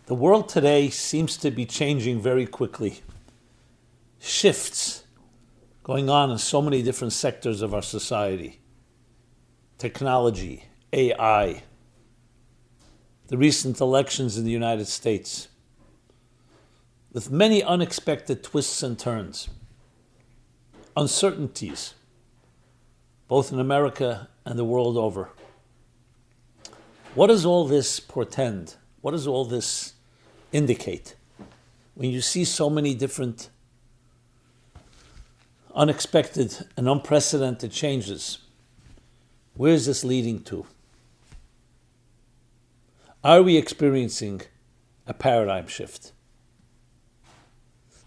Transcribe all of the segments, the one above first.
The world today seems to be changing very quickly. Shifts going on in so many different sectors of our society. Technology, AI, the recent elections in the United States, with many unexpected twists and turns, uncertainties, both in America and the world over. What does all this portend? What does all this indicate? When you see so many different unexpected and unprecedented changes, where is this leading to? Are we experiencing a paradigm shift?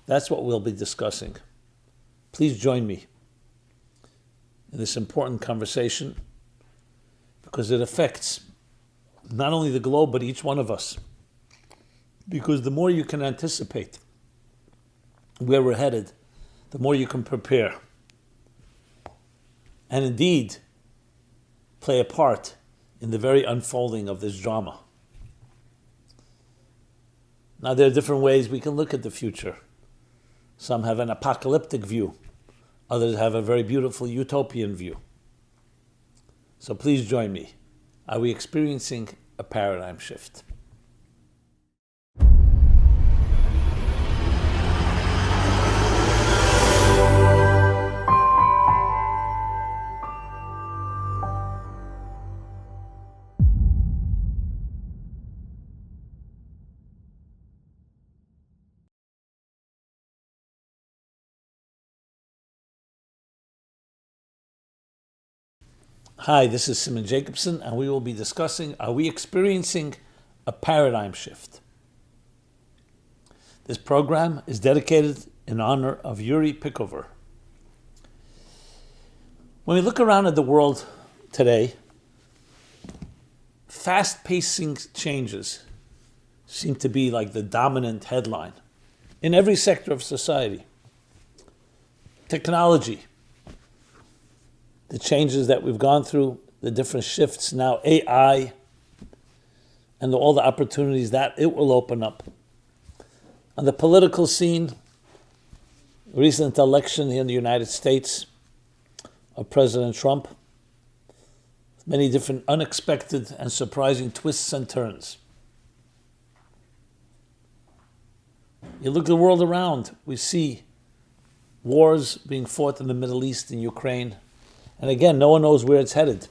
That's what we'll be discussing. Please join me in this important conversation because it affects not only the globe but each one of us. Because the more you can anticipate where we're headed, the more you can prepare and indeed play a part in the very unfolding of this drama. Now, there are different ways we can look at the future. Some have an apocalyptic view. Others have a very beautiful utopian view. So please join me. Are we experiencing a paradigm shift? Hi, this is Simon Jacobson, and we will be discussing, are we experiencing a paradigm shift? This program is dedicated in honor of Yuri Pikover. When we look around at the world today, fast-pacing changes seem to be like the dominant headline in every sector of society. Technology, the changes that we've gone through, the different shifts, now AI, and all the opportunities that it will open up. On the political scene, recent election here in the United States of President Trump, many different unexpected and surprising twists and turns. You look at the world around, we see wars being fought in the Middle East, in Ukraine, and again, no one knows where it's headed.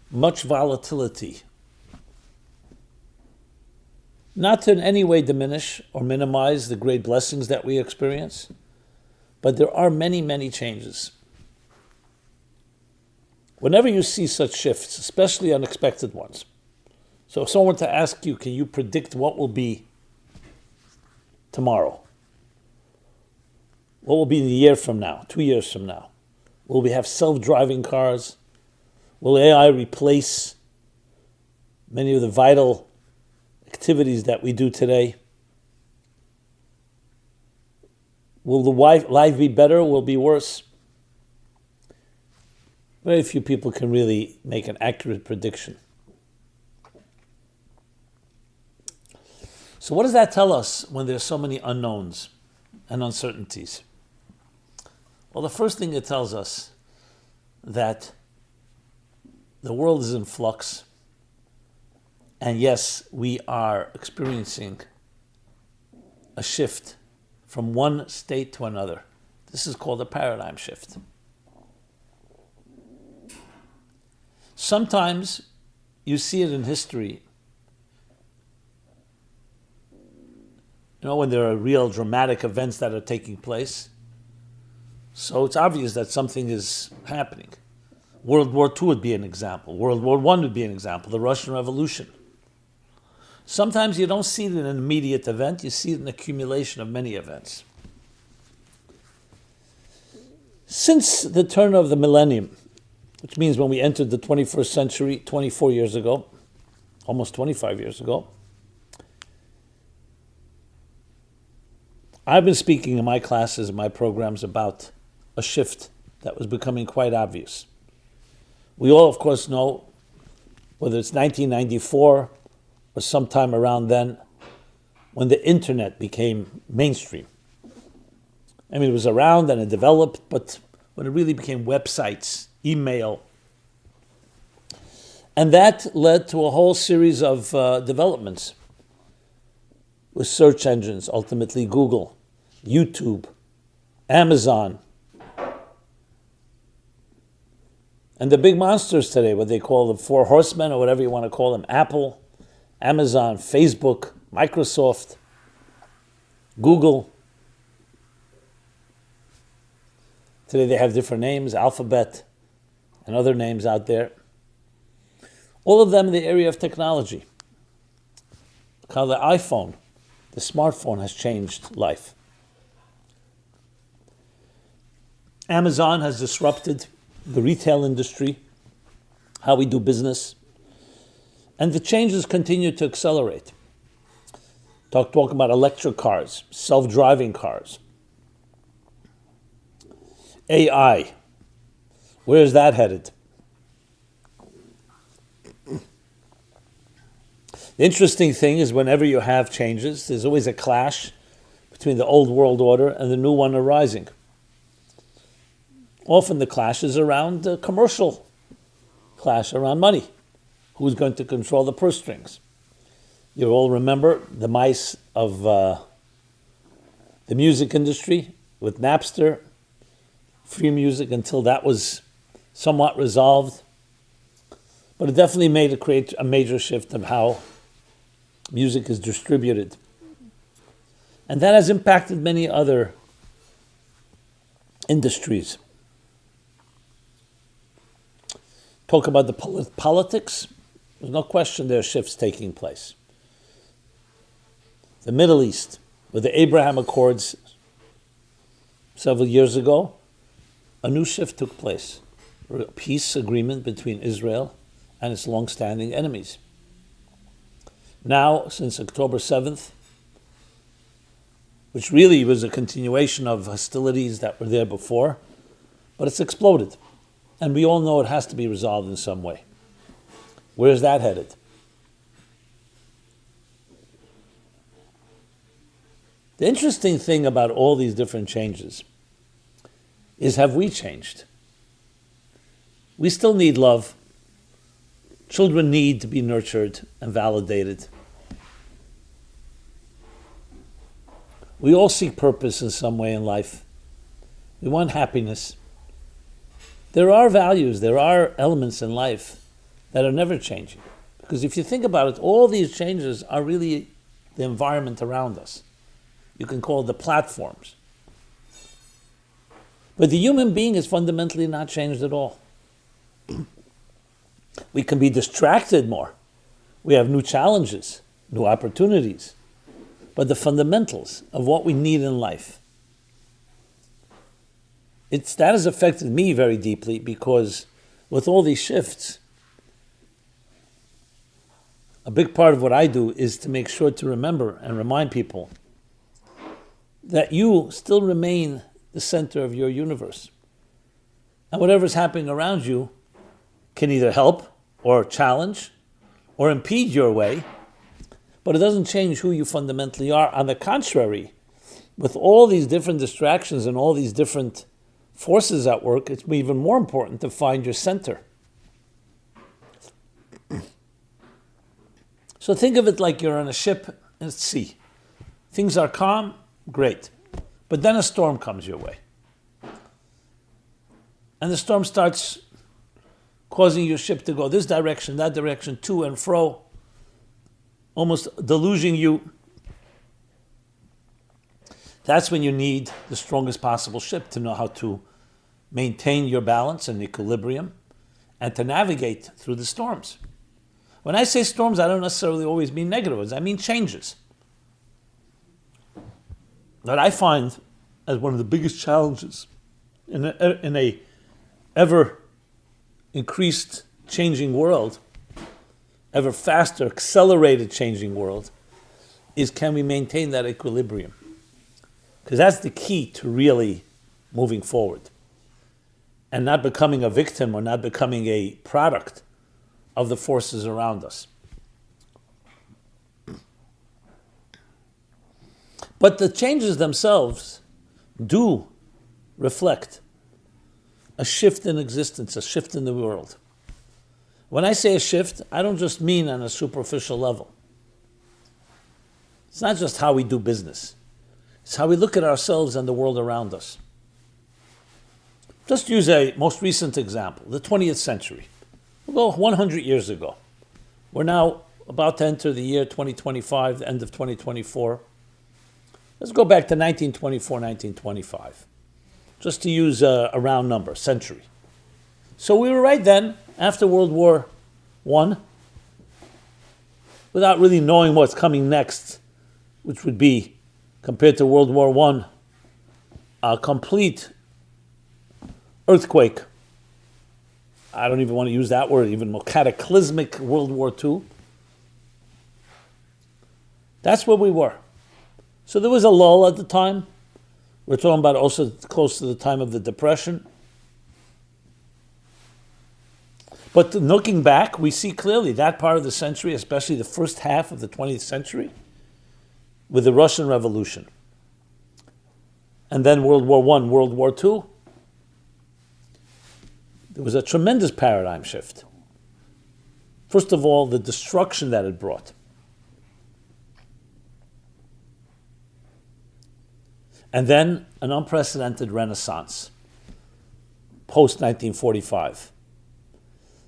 Much volatility. Not to in any way diminish or minimize the great blessings that we experience, but there are many, many changes. Whenever you see such shifts, especially unexpected ones, so if someone were to ask you, can you predict what will be tomorrow? What will be in a year from now, 2 years from now? Will we have self-driving cars? Will AI replace many of the vital activities that we do today? Will the life be better or will it be worse? Very few people can really make an accurate prediction. So what does that tell us when there's so many unknowns and uncertainties? Well, the first thing it tells us that the world is in flux, and yes, we are experiencing a shift from one state to another. This is called a paradigm shift. Sometimes you see it in history, when there are real dramatic events that are taking place. So it's obvious that something is happening. World War II would be an example. World War I would be an example. The Russian Revolution. Sometimes you don't see it in an immediate event. You see it in an accumulation of many events. Since the turn of the millennium, which means when we entered the 21st century, 24 years ago, almost 25 years ago, I've been speaking in my classes and my programs about a shift that was becoming quite obvious. We all, of course, know, whether it's 1994 or sometime around then, when the internet became mainstream. I mean, it was around and it developed, but when it really became websites, email, and that led to a whole series of developments with search engines, ultimately Google, YouTube, Amazon, and the big monsters today, what they call the four horsemen or whatever you want to call them, Apple, Amazon, Facebook, Microsoft, Google. Today they have different names, Alphabet and other names out there. All of them in the area of technology. How the iPhone, the smartphone has changed life. Amazon has disrupted the retail industry, how we do business, and the changes continue to accelerate. Talk about electric cars, self-driving cars, AI. Where is that headed? The interesting thing is whenever you have changes, there's always a clash between the old world order and the new one arising. Often the clash is around the commercial clash, around money. Who's going to control the purse strings? You all remember the mice of the music industry with Napster, free music, until that was somewhat resolved. But it definitely create a major shift of how music is distributed. And that has impacted many other industries. Talk about the politics. There's no question there are shifts taking place. The Middle East, with the Abraham Accords several years ago, a new shift took place. A peace agreement between Israel and its long-standing enemies. Now, since October 7th, which really was a continuation of hostilities that were there before, but it's exploded. And we all know it has to be resolved in some way. Where is that headed? The interesting thing about all these different changes is, have we changed? We still need love. Children need to be nurtured and validated. We all seek purpose in some way in life. We want happiness. There are values, there are elements in life that are never changing. Because if you think about it, all these changes are really the environment around us. You can call it the platforms. But the human being is fundamentally not changed at all. We can be distracted more. We have new challenges, new opportunities. But the fundamentals of what we need in life, that has affected me very deeply, because with all these shifts, a big part of what I do is to make sure to remember and remind people that you still remain the center of your universe. And whatever's happening around you can either help or challenge or impede your way, but it doesn't change who you fundamentally are. On the contrary, with all these different distractions and all these different forces at work, it's even more important to find your center. So think of it like you're on a ship at sea. Things are calm, great. But then a storm comes your way. And the storm starts causing your ship to go this direction, that direction, to and fro, almost deluging you. That's when you need the strongest possible ship to know how to maintain your balance and equilibrium and to navigate through the storms. When I say storms, I don't necessarily always mean negative ones. I mean changes. That I find as one of the biggest challenges in a ever increased changing world, ever faster, accelerated changing world, is can we maintain that equilibrium? Because that's the key to really moving forward and not becoming a victim or not becoming a product of the forces around us. But the changes themselves do reflect a shift in existence, a shift in the world. When I say a shift, I don't just mean on a superficial level. It's not just how we do business. It's how we look at ourselves and the world around us. Just use a most recent example, the 20th century. We'll go 100 years ago. We're now about to enter the year 2025, the end of 2024. Let's go back to 1924, 1925, just to use a round number, century. So we were right then, after World War I, without really knowing what's coming next, which would be, compared to World War I, a complete earthquake. I don't even want to use that word, even more cataclysmic World War II. That's where we were. So there was a lull at the time. We're talking about also close to the time of the Depression. But looking back, we see clearly that part of the century, especially the first half of the 20th century, with the Russian Revolution. And then World War I, World War II, there was a tremendous paradigm shift. First of all, the destruction that it brought. And then an unprecedented renaissance, post-1945,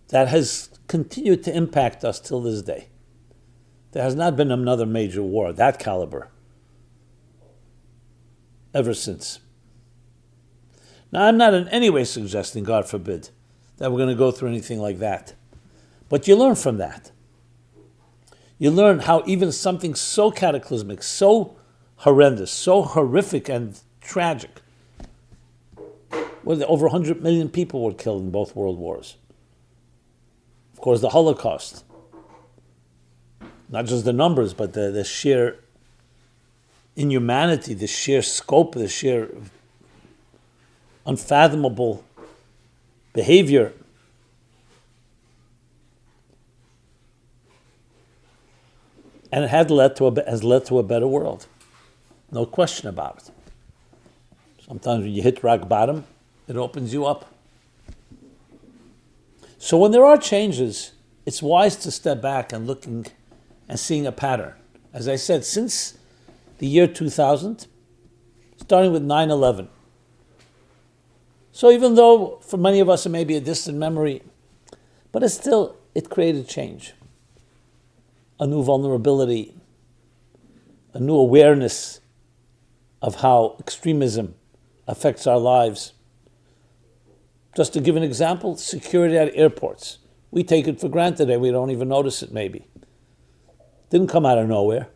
that has continued to impact us till this day. There has not been another major war of that caliber ever since. Now, I'm not in any way suggesting, God forbid, that we're going to go through anything like that. But you learn from that. You learn how even something so cataclysmic, so horrendous, so horrific and tragic, well, over 100 million people were killed in both world wars. Of course, the Holocaust. Not just the numbers, but the sheer inhumanity, the sheer scope, the sheer unfathomable behavior. And it has led to a better world. No question about it. Sometimes when you hit rock bottom, it opens you up. So when there are changes, it's wise to step back and looking and seeing a pattern. As I said, since the year 2000, starting with 9/11. So even though for many of us it may be a distant memory, but it created change. A new vulnerability, a new awareness of how extremism affects our lives. Just to give an example, security at airports. We take it for granted and we don't even notice it maybe. Didn't come out of nowhere.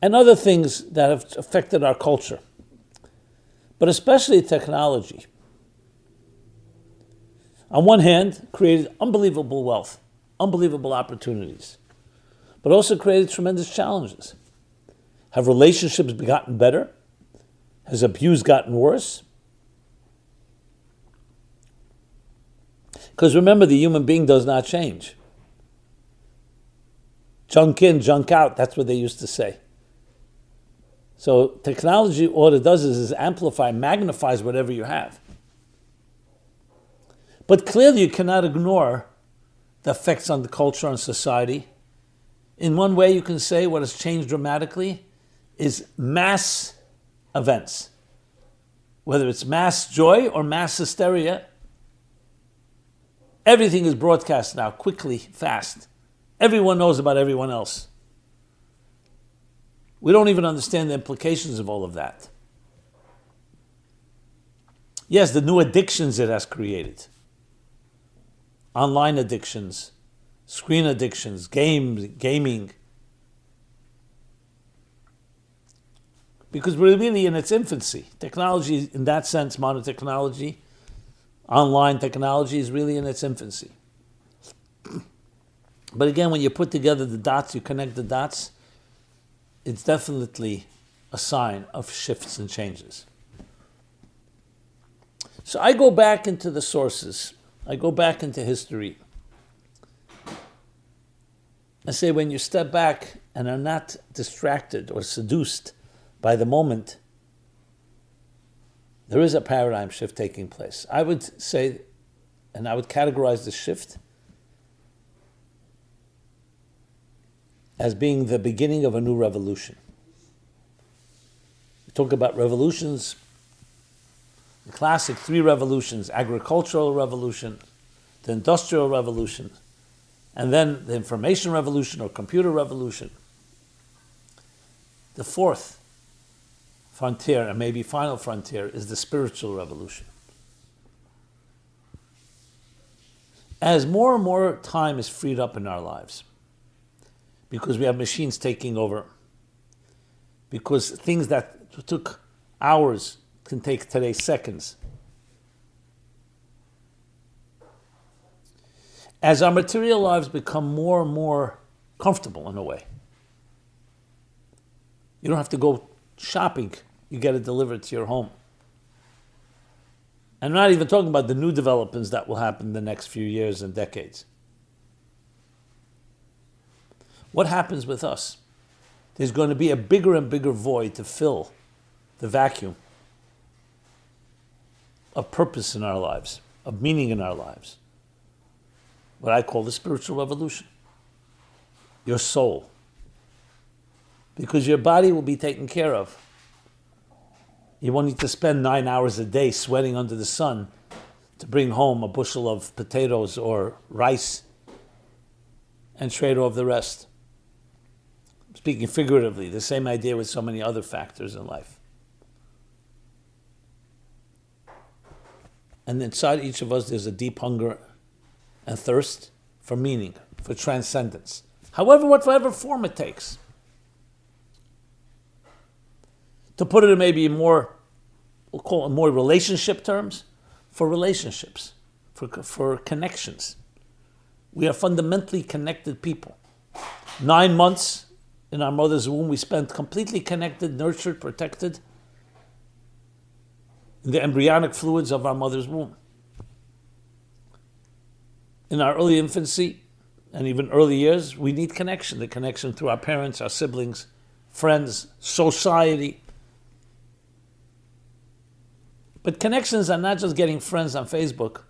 And other things that have affected our culture, but especially technology. On one hand, created unbelievable wealth, unbelievable opportunities, but also created tremendous challenges. Have relationships gotten better? Has abuse gotten worse? Because remember, the human being does not change. Junk in, junk out, that's what they used to say. So technology, all it does is amplify, magnifies whatever you have. But clearly you cannot ignore the effects on the culture and society. In one way you can say what has changed dramatically is mass events. Whether it's mass joy or mass hysteria, everything is broadcast now, quickly, fast. Everyone knows about everyone else. We don't even understand the implications of all of that. Yes, the new addictions it has created. Online addictions, screen addictions, gaming. Because we're really in its infancy. Technology, in that sense, modern technology, online technology is really in its infancy. But again, when you put together the dots, you connect the dots, it's definitely a sign of shifts and changes. So I go back into the sources. I go back into history. I say when you step back and are not distracted or seduced by the moment, there is a paradigm shift taking place. I would say, and I would categorize the shift as being the beginning of a new revolution. We talk about revolutions, the classic three revolutions: agricultural revolution, the industrial revolution, and then the information revolution or computer revolution. The fourth frontier, and maybe final frontier, is the spiritual revolution. As more and more time is freed up in our lives, because we have machines taking over, because things that took hours can take today seconds. As our material lives become more and more comfortable in a way, you don't have to go shopping, you get it delivered to your home. I'm not even talking about the new developments that will happen in the next few years and decades. What happens with us? There's going to be a bigger and bigger void to fill the vacuum of purpose in our lives, of meaning in our lives. What I call the spiritual revolution. Your soul. Because your body will be taken care of. You won't need to spend 9 hours a day sweating under the sun to bring home a bushel of potatoes or rice and trade off the rest. Speaking figuratively, the same idea with so many other factors in life. And inside each of us, there's a deep hunger and thirst for meaning, for transcendence. However, whatever form it takes. To put it in maybe more, we'll call it more relationship terms, for relationships, for connections. We are fundamentally connected people. 9 months in our mother's womb, we spent completely connected, nurtured, protected in the embryonic fluids of our mother's womb. In our early infancy and even early years, we need connection. The connection through our parents, our siblings, friends, society. But connections are not just getting friends on Facebook,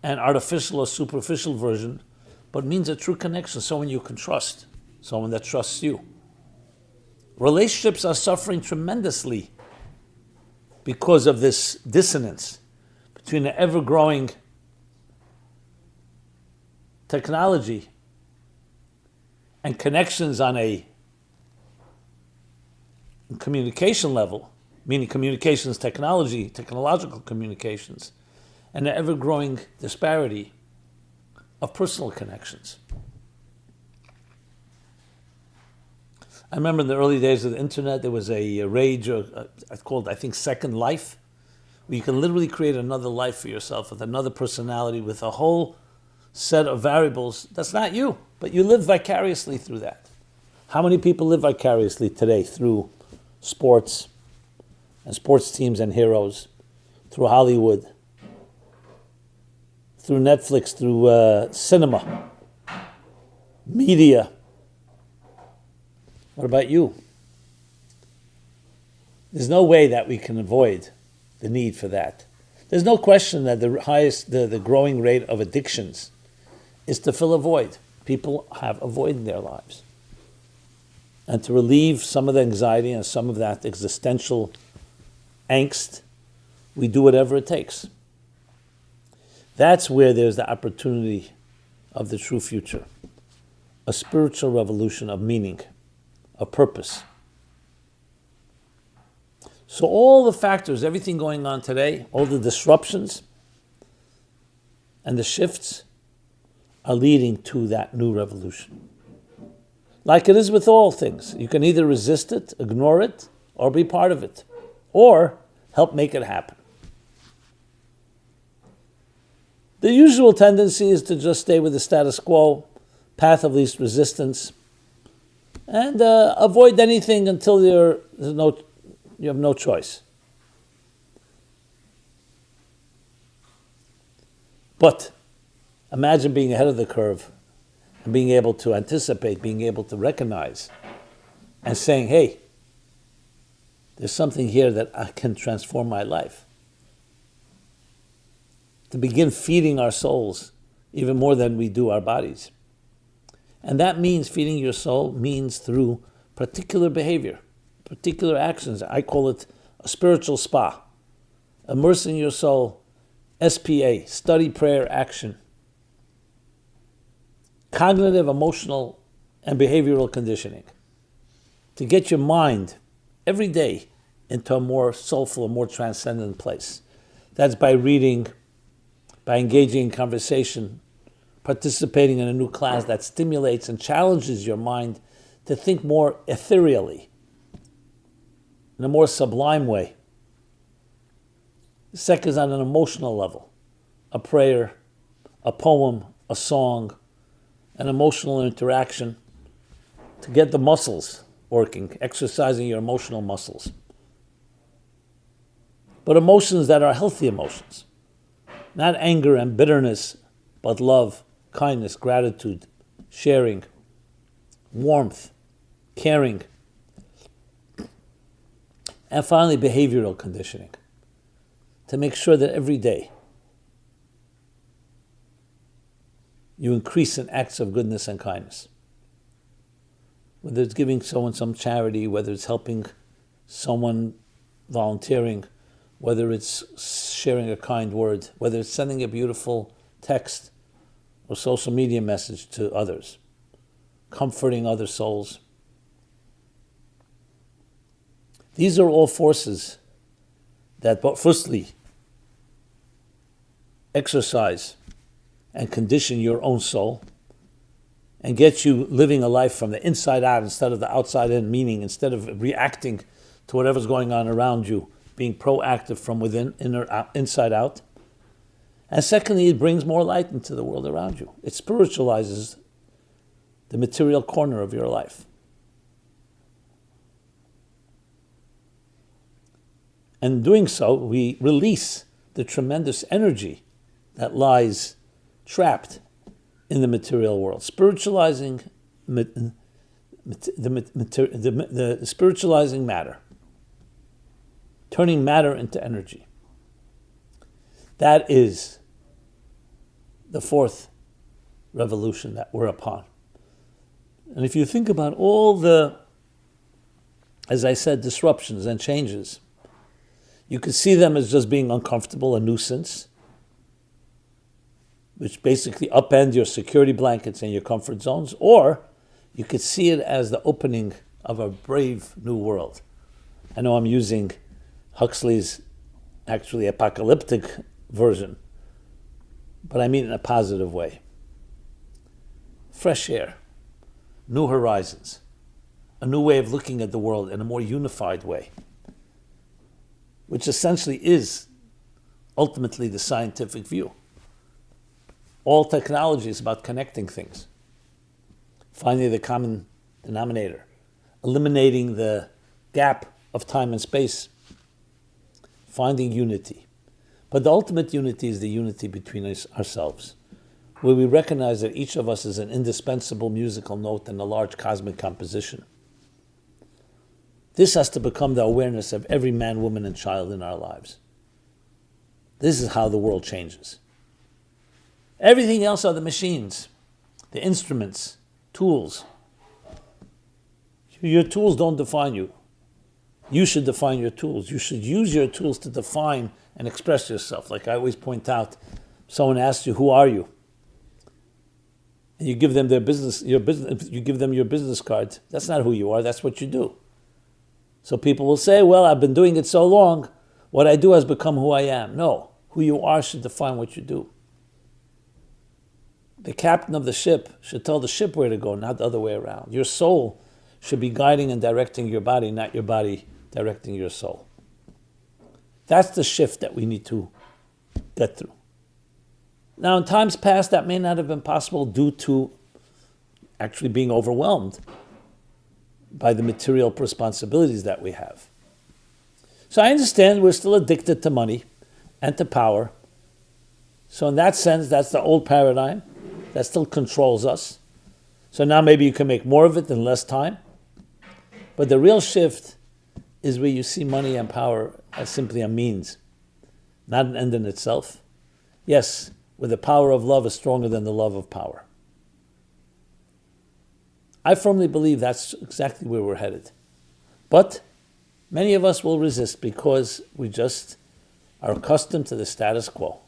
an artificial or superficial version, but means a true connection, someone you can trust, someone that trusts you. Relationships are suffering tremendously because of this dissonance between the ever-growing technology and connections on a communication level, meaning communications technology, technological communications, and the ever-growing disparity of personal connections. I remember in the early days of the internet, there was a rage, called, I think, Second Life, where you can literally create another life for yourself with another personality, with a whole set of variables. That's not you, but you live vicariously through that. How many people live vicariously today through sports and sports teams and heroes, through Hollywood, through Netflix, through cinema, media? What about you? There's no way that we can avoid the need for that. There's no question that the growing rate of addictions is to fill a void. People have a void in their lives. And to relieve some of the anxiety and some of that existential angst, we do whatever it takes. That's where there's the opportunity of the true future. A spiritual revolution of meaning, of purpose. So all the factors, everything going on today, all the disruptions and the shifts are leading to that new revolution. Like it is with all things. You can either resist it, ignore it, or be part of it, or help make it happen. The usual tendency is to just stay with the status quo, path of least resistance, and avoid anything until you have no choice. But imagine being ahead of the curve and being able to anticipate, being able to recognize, and saying, hey, there's something here that I can transform my life. To begin feeding our souls even more than we do our bodies. And that means feeding your soul means through particular behavior, particular actions. I call it a spiritual spa. Immersing your soul, SPA, study, prayer, action. Cognitive, emotional, and behavioral conditioning. To get your mind every day into a more soulful, a more transcendent place. That's by reading, by engaging in conversation, participating in a new class that stimulates and challenges your mind to think more ethereally, in a more sublime way. The second is on an emotional level. A prayer, a poem, a song, an emotional interaction to get the muscles working, exercising your emotional muscles. But emotions that are healthy emotions. Not anger and bitterness, but love, kindness, gratitude, sharing, warmth, caring. And finally, behavioral conditioning. To make sure that every day you increase in acts of goodness and kindness. Whether it's giving someone some charity, whether it's helping someone volunteering, whether it's sharing a kind word, whether it's sending a beautiful text or social media message to others, comforting other souls. These are all forces that, firstly, exercise and condition your own soul and get you living a life from the inside out instead of the outside in, meaning instead of reacting to whatever's going on around you, being proactive from within, inside out. And secondly, it brings more light into the world around you. It spiritualizes the material corner of your life. And in doing so, we release the tremendous energy that lies trapped in the material world. Spiritualizing the spiritualizing matter. Turning matter into energy. That is the fourth revolution that we're upon. And if you think about all the, as I said, disruptions and changes, you could see them as just being uncomfortable, a nuisance, which basically upend your security blankets and your comfort zones, or you could see it as the opening of a brave new world. I know I'm using Huxley's actually apocalyptic version, but I mean in a positive way. Fresh air, new horizons, a new way of looking at the world in a more unified way, which essentially is ultimately the scientific view. All technology is about connecting things, finding the common denominator, eliminating the gap of time and space, finding unity. But the ultimate unity is the unity between ourselves, where we recognize that each of us is an indispensable musical note in a large cosmic composition. This has to become the awareness of every man, woman, and child in our lives. This is how the world changes. Everything else are the machines, the instruments, tools. Your tools don't define you. You should define your tools. You should use your tools to define and express yourself. Like I always point out, someone asks you, who are you? And you give them you give them your business card. That's not who you are, that's what you do. So people will say, well, I've been doing it so long, what I do has become who I am. No, who you are should define what you do. The captain of the ship should tell the ship where to go, not the other way around. Your soul should be guiding and directing your body, not your body directing your soul. That's the shift that we need to get through. Now, in times past, that may not have been possible due to actually being overwhelmed by the material responsibilities that we have. So I understand we're still addicted to money and to power. So in that sense, that's the old paradigm that still controls us. So now maybe you can make more of it in less time. But the real shift is where you see money and power as simply a means, not an end in itself. Yes, where the power of love is stronger than the love of power. I firmly believe that's exactly where we're headed. But many of us will resist because we just are accustomed to the status quo.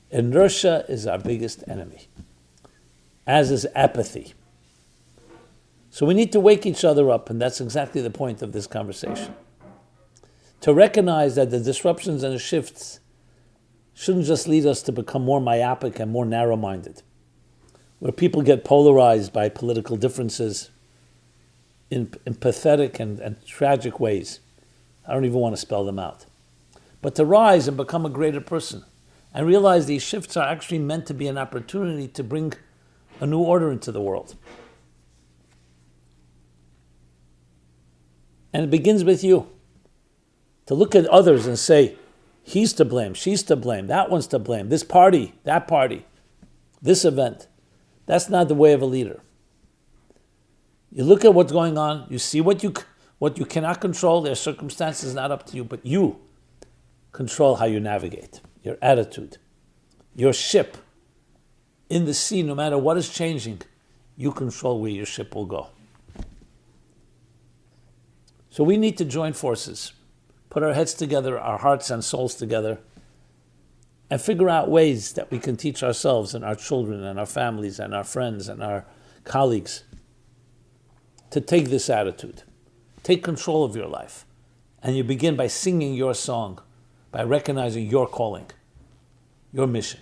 Inertia is our biggest enemy, as is apathy. So we need to wake each other up, and that's exactly the point of this conversation. To recognize that the disruptions and the shifts shouldn't just lead us to become more myopic and more narrow-minded, where people get polarized by political differences in pathetic and tragic ways. I don't even want to spell them out. But to rise and become a greater person and realize these shifts are actually meant to be an opportunity to bring a new order into the world. And it begins with you. To look at others and say, he's to blame, she's to blame, that one's to blame, this party, that party, this event. That's not the way of a leader. You look at what's going on, you see what you cannot control, their circumstances not up to you, but you control how you navigate, your attitude, your ship in the sea, no matter what is changing, you control where your ship will go. So we need to join forces, put our heads together, our hearts and souls together, and figure out ways that we can teach ourselves and our children and our families and our friends and our colleagues to take this attitude. Take control of your life. And you begin by singing your song, by recognizing your calling, your mission.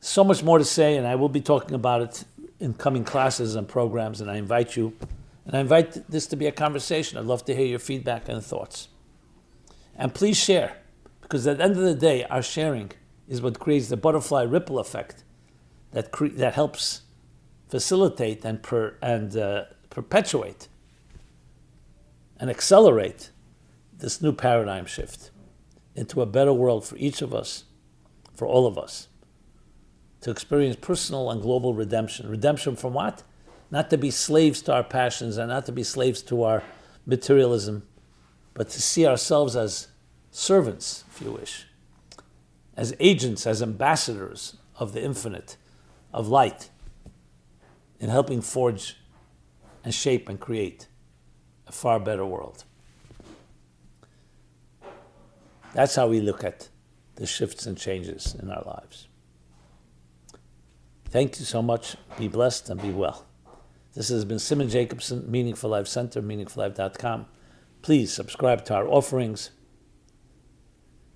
So much more to say, and I will be talking about it in coming classes and programs, and I invite you, and I invite this to be a conversation. I'd love to hear your feedback and thoughts. And please share, because at the end of the day, our sharing is what creates the butterfly ripple effect that helps facilitate and perpetuate and accelerate this new paradigm shift into a better world for each of us, for all of us, to experience personal and global redemption. Redemption from what? Not to be slaves to our passions and not to be slaves to our materialism, but to see ourselves as servants, if you wish, as agents, as ambassadors of the infinite, of light, in helping forge and shape and create a far better world. That's how we look at the shifts and changes in our lives. Thank you so much. Be blessed and be well. This has been Simon Jacobson, Meaningful Life Center, meaningfullife.com. Please subscribe to our offerings,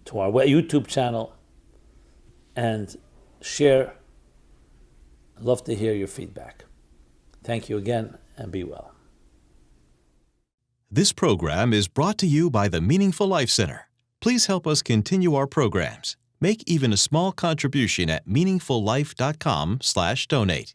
to our YouTube channel, and share. I'd love to hear your feedback. Thank you again, and be well. This program is brought to you by the Meaningful Life Center. Please help us continue our programs. Make even a small contribution at meaningfullife.com/donate.